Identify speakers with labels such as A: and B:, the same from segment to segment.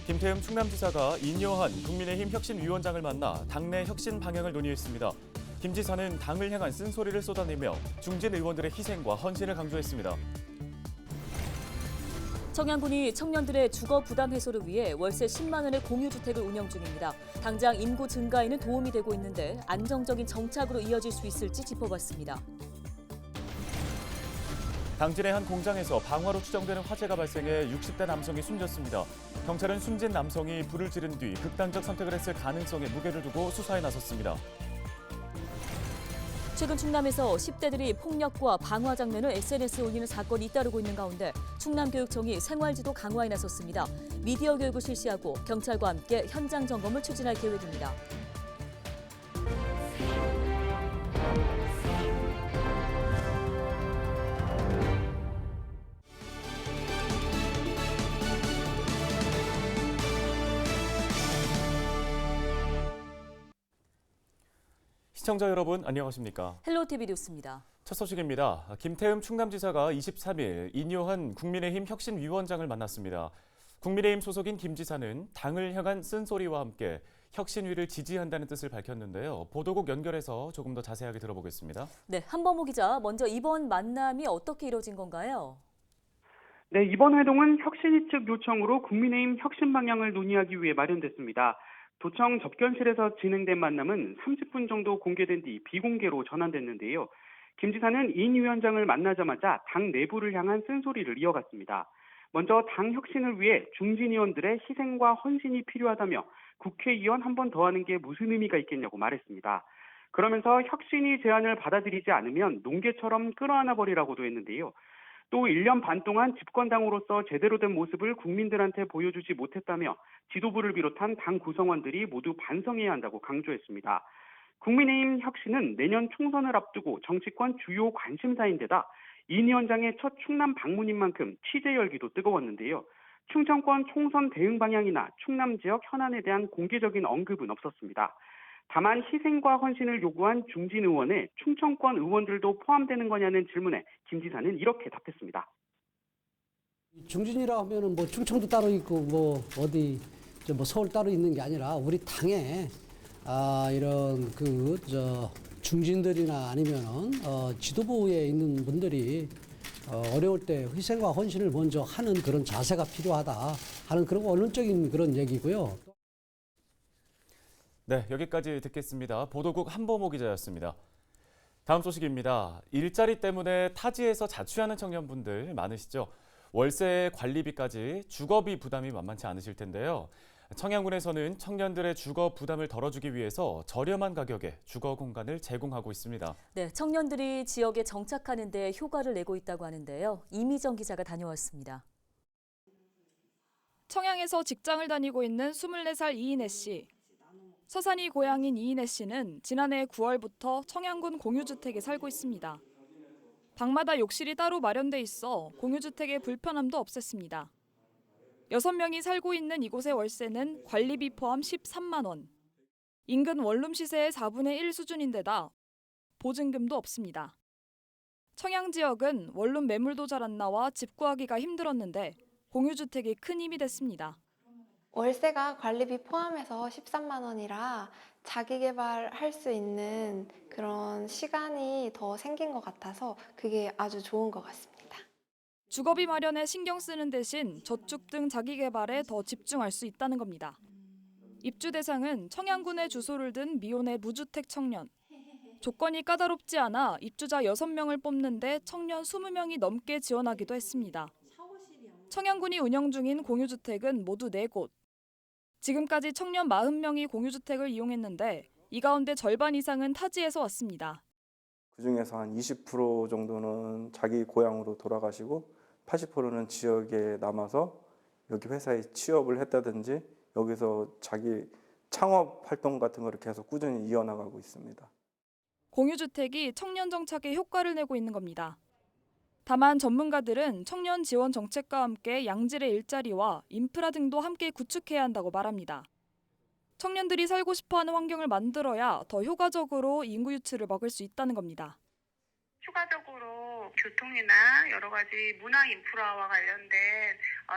A: 김태흠 충남지사가 인요한 국민의힘 혁신위원장을 만나 당내 혁신 방향을 논의했습니다. 김 지사는 당을 향한 쓴소리를 쏟아내며 중진 의원들의 희생과 헌신을 강조했습니다.
B: 청양군이 청년들의 주거 부담 해소를 위해 월세 10만 원의 공유주택을 운영 중입니다. 당장 인구 증가에는 도움이 되고 있는데 안정적인 정착으로 이어질 수 있을지 짚어봤습니다.
A: 당진의 한 공장에서 방화로 추정되는 화재가 발생해 60대 남성이 숨졌습니다. 경찰은 숨진 남성이 불을 지른 뒤 극단적 선택을 했을 가능성에 무게를 두고 수사에 나섰습니다.
B: 최근 충남에서 10대들이 폭력과 방화 장면을 SNS에 올리는 사건이 잇따르고 있는 가운데 충남교육청이 생활지도 강화에 나섰습니다. 미디어 교육을 실시하고 경찰과 함께 현장 점검을 추진할 계획입니다.
A: 시청자 여러분 안녕하십니까?
B: 헬로티비 뉴스입니다.
A: 첫 소식입니다. 김태흠 충남지사가 23일 인요한 국민의힘 혁신위원장을 만났습니다. 국민의힘 소속인 김 지사는 당을 향한 쓴소리와 함께 혁신위를 지지한다는 뜻을 밝혔는데요. 보도국 연결해서 조금 더 자세하게 들어보겠습니다.
B: 네, 한범호 기자, 먼저 이번 만남이 어떻게 이뤄진 건가요?
C: 네, 이번 회동은 혁신위 측 요청으로 국민의힘 혁신 방향을 논의하기 위해 마련됐습니다. 도청 접견실에서 진행된 만남은 30분 정도 공개된 뒤 비공개로 전환됐는데요. 김 지사는 인 위원장을 만나자마자 당 내부를 향한 쓴소리를 이어갔습니다. 먼저 당 혁신을 위해 중진 의원들의 희생과 헌신이 필요하다며 국회의원 한 번 더 하는 게 무슨 의미가 있겠냐고 말했습니다. 그러면서 혁신이 제안을 받아들이지 않으면 농개처럼 끌어안아 버리라고도 했는데요. 또 1년 반 동안 집권당으로서 제대로 된 모습을 국민들한테 보여주지 못했다며 지도부를 비롯한 당 구성원들이 모두 반성해야 한다고 강조했습니다. 국민의힘 혁신은 내년 총선을 앞두고 정치권 주요 관심사인데다 인 위원장의 첫 충남 방문인 만큼 취재 열기도 뜨거웠는데요. 충청권 총선 대응 방향이나 충남 지역 현안에 대한 공개적인 언급은 없었습니다. 다만 희생과 헌신을 요구한 중진 의원에 충청권 의원들도 포함되는 거냐는 질문에 김 지사는 이렇게 답했습니다.
D: 중진이라 하면은 뭐 충청도 따로 있고 뭐 어디 뭐 서울 따로 있는 게 아니라 우리 당에 이런 중진들이나 아니면은 지도부에 있는 분들이 어려울 때 희생과 헌신을 먼저 하는 그런 자세가 필요하다 하는 그런 원론적인 그런 얘기고요.
A: 네, 여기까지 듣겠습니다. 보도국 한범호 기자였습니다. 다음 소식입니다. 일자리 때문에 타지에서 자취하는 청년분들 많으시죠? 월세 관리비까지 주거비 부담이 만만치 않으실 텐데요. 청양군에서는 청년들의 주거 부담을 덜어주기 위해서 저렴한 가격에 주거 공간을 제공하고 있습니다.
B: 네, 청년들이 지역에 정착하는 데 효과를 내고 있다고 하는데요. 이미정 기자가 다녀왔습니다.
E: 청양에서 직장을 다니고 있는 24살 이인혜 씨. 서산이 고향인 이인혜 씨는 지난해 9월부터 청양군 공유주택에 살고 있습니다. 방마다 욕실이 따로 마련돼 있어 공유주택의 불편함도 없앴습니다. 6명이 살고 있는 이곳의 월세는 관리비 포함 13만 원. 인근 원룸 시세의 4분의 1 수준인데다 보증금도 없습니다. 청양 지역은 원룸 매물도 잘 안 나와 집 구하기가 힘들었는데 공유주택이 큰 힘이 됐습니다.
F: 월세가 관리비 포함해서 13만 원이라 자기 개발할 수 있는 그런 시간이 더 생긴 것 같아서 그게 아주 좋은 것 같습니다.
E: 주거비 마련에 신경 쓰는 대신 저축 등 자기 개발에 더 집중할 수 있다는 겁니다. 입주 대상은 청양군에 주소를 둔 미혼의 무주택 청년. 조건이 까다롭지 않아 입주자 6명을 뽑는데 청년 20명이 넘게 지원하기도 했습니다. 청양군이 운영 중인 공유주택은 모두 4곳. 지금까지 청년 40명이 공유주택을 이용했는데 이 가운데 절반 이상은 타지에서 왔습니다.
G: 그중에서 한 20% 정도는 자기 고향으로 돌아가시고 80%는 지역에 남아서 여기 회사에 취업을 했다든지 여기서 자기 창업 활동 같은 거를 계속 꾸준히 이어나가고 있습니다.
E: 공유주택이 청년 정착에 효과를 내고 있는 겁니다. 다만 전문가들은 청년 지원 정책과 함께 양질의 일자리와 인프라 등도 함께 구축해야 한다고 말합니다. 청년들이 살고 싶어하는 환경을 만들어야 더 효과적으로 인구 유출을 막을 수 있다는 겁니다.
H: 추가적으로 교통이나 여러 가지 문화 인프라와 관련된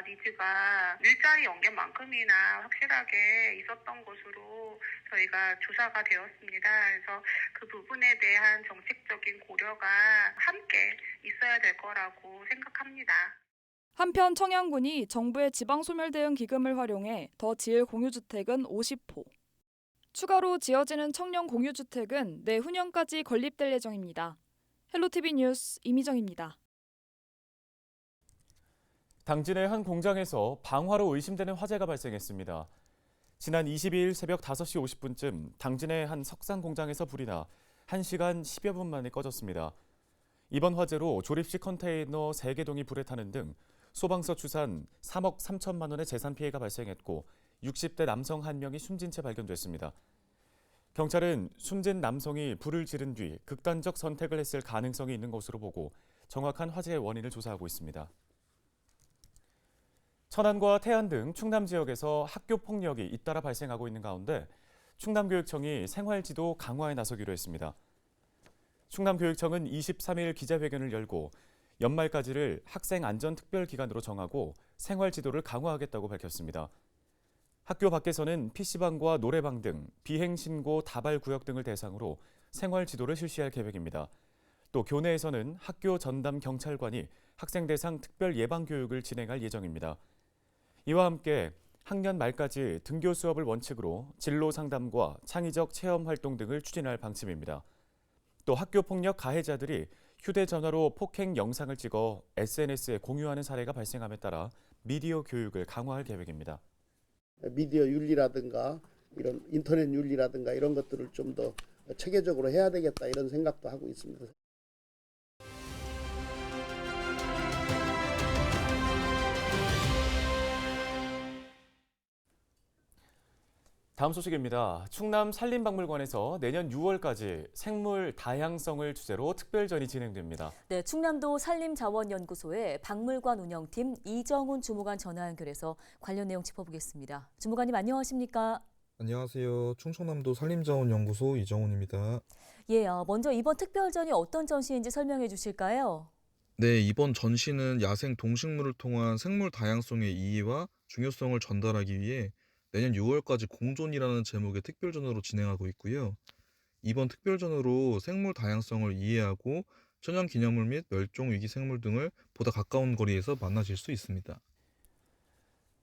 H: 니즈가 일자리 연계만큼이나 확실하게 있었던 것으로 저희가 조사가 되었습니다. 그래서 그 부분에 대한 정책적인 고려가 함께 있어야 될 거라고 생각합니다.
E: 한편 청양군이 정부의 지방소멸대응 기금을 활용해 더 지을 공유주택은 50호. 추가로 지어지는 청년 공유주택은 내후년까지 건립될 예정입니다. 헬로티비 뉴스 이미정입니다.
A: 당진의 한 공장에서 방화로 의심되는 화재가 발생했습니다. 지난 22일 새벽 5시 50분쯤 당진의 한 석상 공장에서 불이 나 1시간 10여 분 만에 꺼졌습니다. 이번 화재로 조립식 컨테이너 3개동이 불에 타는 등 소방서 추산 3억 3천만 원의 재산 피해가 발생했고 60대 남성 1명이 숨진 채 발견됐습니다. 경찰은 숨진 남성이 불을 지른 뒤 극단적 선택을 했을 가능성이 있는 것으로 보고 정확한 화재의 원인을 조사하고 있습니다. 천안과 태안 등 충남 지역에서 학교 폭력이 잇따라 발생하고 있는 가운데 충남교육청이 생활지도 강화에 나서기로 했습니다. 충남교육청은 23일 기자회견을 열고 연말까지를 학생 안전 특별 기간으로 정하고 생활지도를 강화하겠다고 밝혔습니다. 학교 밖에서는 PC방과 노래방 등 비행신고 다발 구역 등을 대상으로 생활지도를 실시할 계획입니다. 또 교내에서는 학교 전담 경찰관이 학생 대상 특별 예방 교육을 진행할 예정입니다. 이와 함께 학년 말까지 등교 수업을 원칙으로 진로 상담과 창의적 체험 활동 등을 추진할 방침입니다. 또 학교 폭력 가해자들이 휴대전화로 폭행 영상을 찍어 SNS에 공유하는 사례가 발생함에 따라 미디어 교육을 강화할 계획입니다.
I: 미디어 윤리라든가 이런 인터넷 윤리라든가 이런 것들을 좀 더 체계적으로 해야 되겠다 이런 생각도 하고 있습니다.
A: 다음 소식입니다. 충남 산림박물관에서 내년 6월까지 생물 다양성을 주제로 특별전이 진행됩니다.
B: 네, 충남도 산림자원연구소의 박물관 운영팀 이정훈 주무관 전화 연결해서 관련 내용 짚어보겠습니다. 주무관님 안녕하십니까?
J: 안녕하세요. 충청남도 산림자원연구소 이정훈입니다.
B: 예, 먼저 이번 특별전이 어떤 전시인지 설명해 주실까요?
J: 네, 이번 전시는 야생 동식물을 통한 생물 다양성의 이해와 중요성을 전달하기 위해 내년 6월까지 공존이라는 제목의 특별전으로 진행하고 있고요. 이번 특별전으로 생물 다양성을 이해하고 천연기념물 및 멸종위기 생물 등을 보다 가까운 거리에서 만나실 수 있습니다.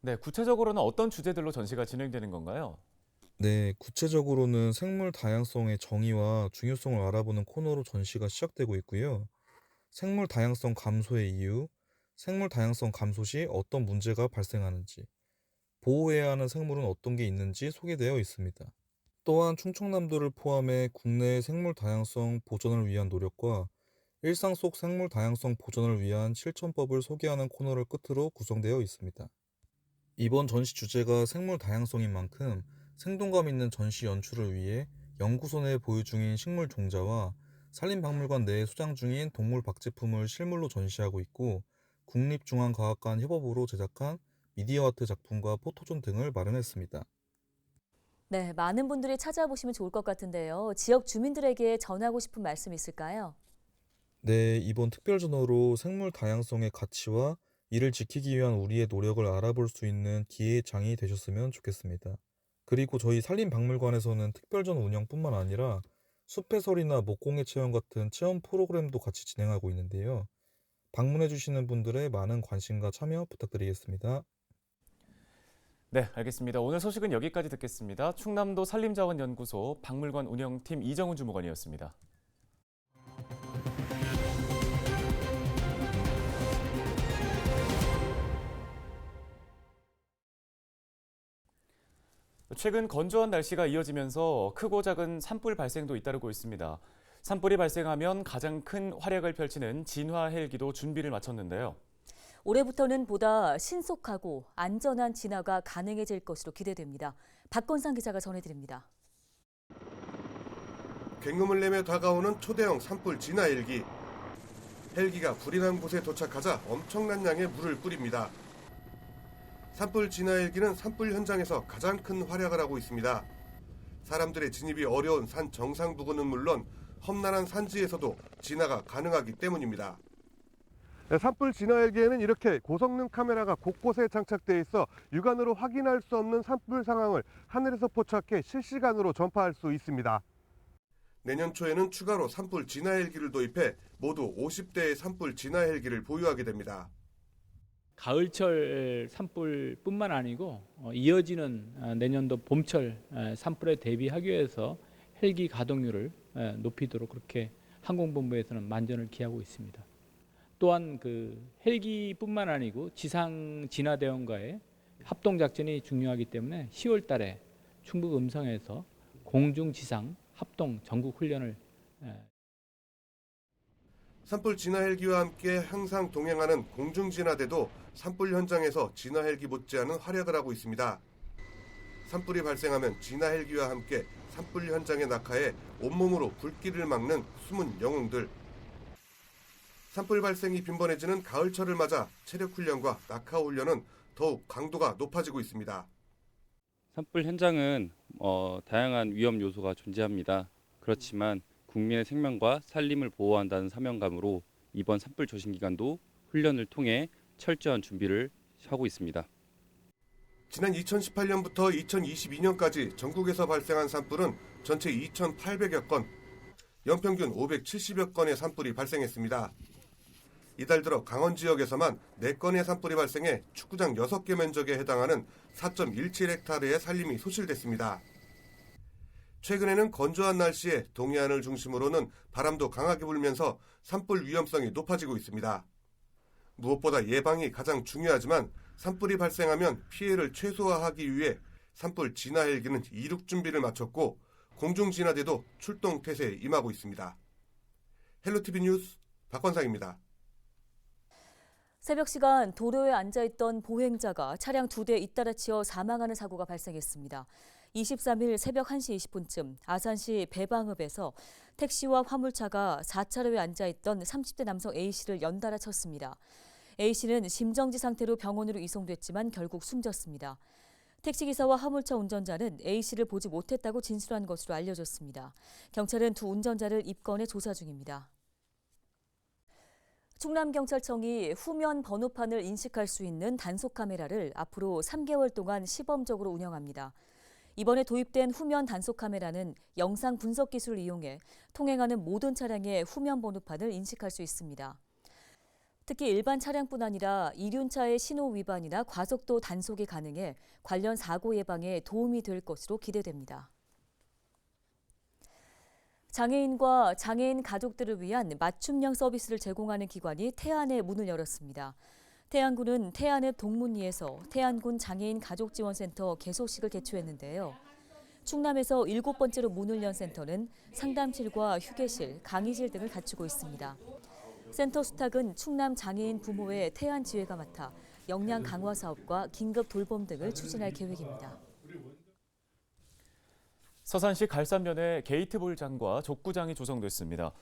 A: 네, 구체적으로는 어떤 주제들로 전시가 진행되는 건가요?
J: 네, 구체적으로는 생물 다양성의 정의와 중요성을 알아보는 코너로 전시가 시작되고 있고요. 생물 다양성 감소의 이유, 생물 다양성 감소 시 어떤 문제가 발생하는지, 보호해야 하는 생물은 어떤 게 있는지 소개되어 있습니다. 또한 충청남도를 포함해 국내의 생물 다양성 보존을 위한 노력과 일상 속 생물 다양성 보존을 위한 실천법을 소개하는 코너를 끝으로 구성되어 있습니다. 이번 전시 주제가 생물 다양성인 만큼 생동감 있는 전시 연출을 위해 연구소 내에 보유 중인 식물 종자와 산림박물관 내에 소장 중인 동물 박제품을 실물로 전시하고 있고 국립중앙과학관 협업으로 제작한 미디어 아트 작품과 포토존 등을 마련했습니다.
B: 네, 많은 분들이 찾아보시면 좋을 것 같은데요. 지역 주민들에게 전하고 싶은 말씀 있을까요?
J: 네, 이번 특별전으로 생물 다양성의 가치와 이를 지키기 위한 우리의 노력을 알아볼 수 있는 기회장이 되셨으면 좋겠습니다. 그리고 저희 산림박물관에서는 특별전 운영뿐만 아니라 숲해설이나 목공예 체험 같은 체험 프로그램도 같이 진행하고 있는데요. 방문해주시는 분들의 많은 관심과 참여 부탁드리겠습니다.
A: 네, 알겠습니다. 오늘 소식은 여기까지 듣겠습니다. 충남도 산림자원연구소 박물관 운영팀 이정훈 주무관이었습니다. 최근 건조한 날씨가 이어지면서 크고 작은 산불 발생도 잇따르고 있습니다. 산불이 발생하면 가장 큰 활약을 펼치는 진화 헬기도 준비를 마쳤는데요.
B: 올해부터는 보다 신속하고 안전한 진화가 가능해질 것으로 기대됩니다. 박건상 기자가 전해드립니다.
K: 굉음을 내며 다가오는 초대형 산불 진화 헬기. 헬기가 불이 난 곳에 도착하자 엄청난 양의 물을 뿌립니다. 산불 진화 헬기는 산불 현장에서 가장 큰 활약을 하고 있습니다. 사람들의 진입이 어려운 산 정상 부근은 물론 험난한 산지에서도 진화가 가능하기 때문입니다. 산불 진화 헬기에는 이렇게 고성능 카메라가 곳곳에 장착돼 있어 육안으로 확인할 수 없는 산불 상황을 하늘에서 포착해 실시간으로 전파할 수 있습니다. 내년 초에는 추가로 산불 진화 헬기를 도입해 모두 50대의 산불 진화 헬기를 보유하게 됩니다.
L: 가을철 산불뿐만 아니고 이어지는 내년도 봄철 산불에 대비하기 위해서 헬기 가동률을 높이도록 그렇게 항공본부에서는 만전을 기하고 있습니다. 또한 그 헬기뿐만 아니고 지상 진화 대원과의 합동 작전이 중요하기 때문에 10월 달에 충북 음성에서 공중 지상 합동 전국 훈련을
K: 산불 진화 헬기와 함께 항상 동행하는 공중 진화대도 산불 현장에서 진화 헬기 못지않은 활약을 하고 있습니다. 산불이 발생하면 진화 헬기와 함께 산불 현장에 낙하해 온몸으로 불길을 막는 숨은 영웅들. 산불 발생이 빈번해지는 가을철을 맞아 체력 훈련과 낙하 훈련은 더욱 강도가 높아지고 있습니다.
M: 산불 현장은 다양한 위험 요소가 존재합니다. 그렇지만 국민의 생명과 살림을 보호한다는 사명감으로 이번 산불 조심 기간도 훈련을 통해 철저한 준비를 하고 있습니다.
K: 지난 2018년부터 2022년까지 전국에서 발생한 산불은 전체 2,800여 건, 연평균 570여 건의 산불이 발생했습니다. 이달 들어 강원 지역에서만 4건의 산불이 발생해 축구장 6개 면적에 해당하는 4.17헥타르의 산림이 소실됐습니다. 최근에는 건조한 날씨에 동해안을 중심으로는 바람도 강하게 불면서 산불 위험성이 높아지고 있습니다. 무엇보다 예방이 가장 중요하지만 산불이 발생하면 피해를 최소화하기 위해 산불 진화 헬기는 이륙 준비를 마쳤고 공중 진화대도 출동 태세에 임하고 있습니다. 헬로티비 뉴스 박건상입니다.
B: 새벽 시간 도로에 앉아있던 보행자가 차량 2대 잇따라 치여 사망하는 사고가 발생했습니다. 23일 새벽 1시 20분쯤 아산시 배방읍에서 택시와 화물차가 4차로에 앉아있던 30대 남성 A씨를 연달아 쳤습니다. A씨는 심정지 상태로 병원으로 이송됐지만 결국 숨졌습니다. 택시기사와 화물차 운전자는 A씨를 보지 못했다고 진술한 것으로 알려졌습니다. 경찰은 두 운전자를 입건해 조사 중입니다. 충남경찰청이 후면 번호판을 인식할 수 있는 단속 카메라를 앞으로 3개월 동안 시범적으로 운영합니다. 이번에 도입된 후면 단속 카메라는 영상 분석 기술을 이용해 통행하는 모든 차량의 후면 번호판을 인식할 수 있습니다. 특히 일반 차량뿐 아니라 이륜차의 신호 위반이나 과속도 단속이 가능해 관련 사고 예방에 도움이 될 것으로 기대됩니다. 장애인과 장애인 가족들을 위한 맞춤형 서비스를 제공하는 기관이 태안에 문을 열었습니다. 태안군은 태안읍 동문리에서 태안군 장애인 가족지원센터 개소식을 개최했는데요. 충남에서 7번째로 문을 연 센터는 상담실과 휴게실, 강의실 등을 갖추고 있습니다. 센터 수탁은 충남 장애인 부모의 태안 지회가 맡아 역량 강화 사업과 긴급 돌봄 등을 추진할 계획입니다.
A: 서산시 갈산면에 게이트볼장과 족구장이 조성됐습니다.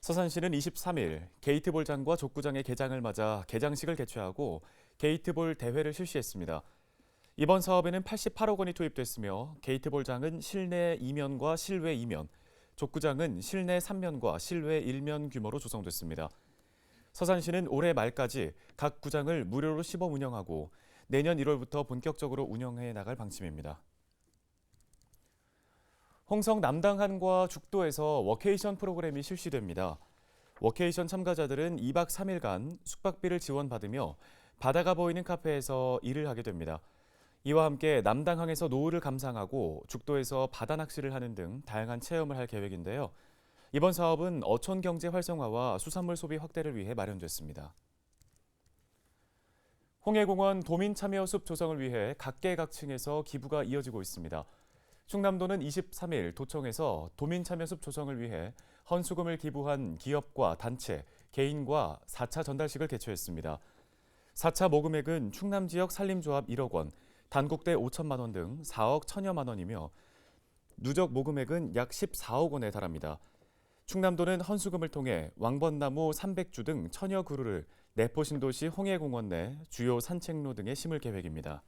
A: 서산시는 23일 게이트볼장과 족구장의 개장을 맞아 개장식을 개최하고 게이트볼 대회를 실시했습니다. 이번 사업에는 88억 원이 투입됐으며 게이트볼장은 실내 2면과 실외 2면, 족구장은 실내 3면과 실외 1면 규모로 조성됐습니다. 서산시는 올해 말까지 각 구장을 무료로 시범 운영하고 내년 1월부터 본격적으로 운영해 나갈 방침입니다. 홍성 남당항과 죽도에서 워케이션 프로그램이 실시됩니다. 워케이션 참가자들은 2박 3일간 숙박비를 지원받으며 바다가 보이는 카페에서 일을 하게 됩니다. 이와 함께 남당항에서 노을을 감상하고 죽도에서 바다 낚시를 하는 등 다양한 체험을 할 계획인데요. 이번 사업은 어촌 경제 활성화와 수산물 소비 확대를 위해 마련됐습니다. 홍해공원 도민 참여 숲 조성을 위해 각계각층에서 기부가 이어지고 있습니다. 충남도는 23일 도청에서 도민 참여 숲 조성을 위해 헌수금을 기부한 기업과 단체, 개인과 4차 전달식을 개최했습니다. 4차 모금액은 충남 지역 산림조합 1억 원, 단국대 5천만 원 등 4억 1천여만 원이며 누적 모금액은 약 14억 원에 달합니다. 충남도는 헌수금을 통해 왕벚나무 300주 등 천여 그루를 내포 신도시 홍해공원 내 주요 산책로 등에 심을 계획입니다.